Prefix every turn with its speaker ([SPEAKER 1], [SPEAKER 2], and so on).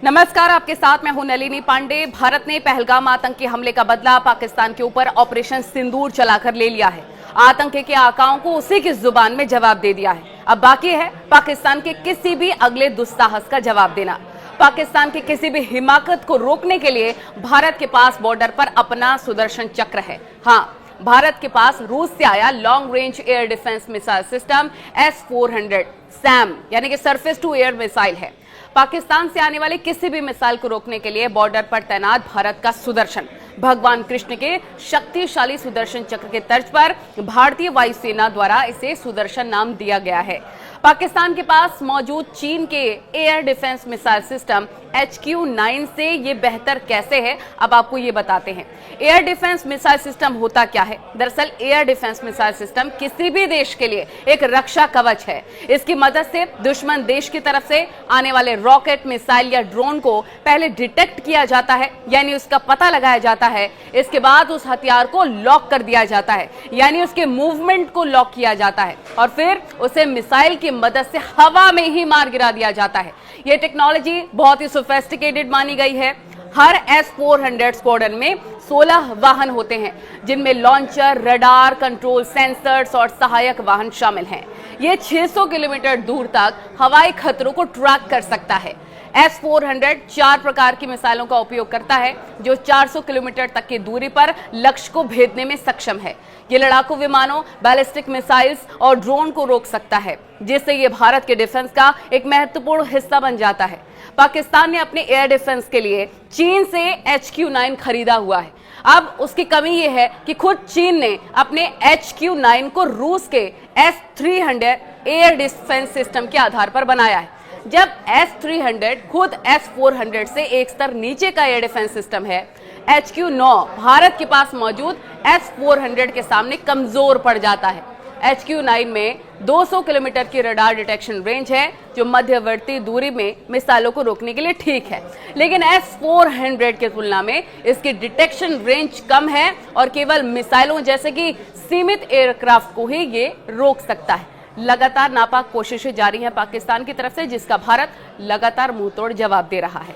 [SPEAKER 1] नमस्कार, आपके साथ मैं हूं नलिनी पांडे। भारत ने पहलगाम आतंकी हमले का बदला पाकिस्तान के ऊपर ऑपरेशन सिंदूर चलाकर ले लिया है। आतंकी के आकाओं को उसी की जुबान में जवाब दे दिया है। अब बाकी है पाकिस्तान के किसी भी अगले दुस्साहस का जवाब देना। पाकिस्तान की किसी भी हिमाकत को रोकने के लिए भारत के पास बॉर्डर पर अपना सुदर्शन चक्र है। हाँ, भारत के पास रूस से आया long range air defence missile system S-400 Sam यानी कि सरफेस टू एयर मिसाइल है। पाकिस्तान से आने वाली किसी भी मिसाइल को रोकने के लिए बॉर्डर पर तैनात भारत का सुदर्शन, भगवान कृष्ण के शक्तिशाली सुदर्शन चक्र के तर्ज पर भारतीय वायुसेना द्वारा इसे सुदर्शन नाम दिया गया है। पाकिस्तान के पास मौजूद चीन के air defence missile system HQ-9 से ये बेहतर कैसे है, अब आपको ये बताते हैं। एयर डिफेंस मिसाइल सिस्टम होता क्या है? दरअसल एयर डिफेंस मिसाइल सिस्टम किसी भी देश के लिए एक रक्षा कवच है। इसकी मदद से दुश्मन देश की तरफ से आने वाले रॉकेट, मिसाइल या ड्रोन को पहले डिटेक्ट किया जाता है, यानी उसका पता लगाया जाता है। इसके बाद उस हथियार को लॉक कर दिया जाता है, यानी उसके मूवमेंट को लॉक किया जाता है, और फिर उसे मिसाइल की मदद से हवा में ही मार गिरा दिया जाता है। यह टेक्नोलॉजी बहुत ही सोफिस्टिकेटेड मानी गई है। हर S-400 स्क्वाड्रन में 16 वाहन होते हैं, जिनमें लॉन्चर, रडार, कंट्रोल सेंसर्स और सहायक वाहन शामिल हैं। ये 600 किलोमीटर दूर तक हवाई खतरों को ट्रैक कर सकता है। S-400 4 प्रकार की मिसाइलों का उपयोग करता है, जो 400 किलोमीटर तक की दूरी पर लक्ष्य को भेदने में सक्षम है। ये लड़ाकू विमानों, बैलिस्टिक मिसाइल्स और ड्रोन को रोक सकता है, जिससे ये भारत के डिफेंस का एक महत्वपूर्ण हिस्सा बन जाता है। पाकिस्तान ने अपने एयर डिफेंस के लिए चीन से HQ-9 खरीदा हुआ है। अब उसकी कमी यह है कि खुद चीन ने अपने HQ-9 को रूस के S-300 एयर डिफेंस सिस्टम के आधार पर बनाया है। जब S-300 खुद S-400 से एक स्तर नीचे का एयर डिफेंस सिस्टम है, HQ-9 भारत के पास मौजूद S-400 के सामने कमजोर पड़ जाता है। HQ-9 में 200 किलोमीटर की रडार डिटेक्शन रेंज है, जो मध्यवर्ती दूरी में मिसाइलों को रोकने के लिए ठीक है, लेकिन S-400 की तुलना में इसकी डिटेक्शन रेंज कम है और केवल मिसाइलों जैसे कि सीमित एयरक्राफ्ट को ही ये रोक सकता है। लगातार नापाक कोशिशें जारी हैं पाकिस्तान की तरफ से, जिसका भारत लगातार मुंहतोड़ जवाब दे रहा है।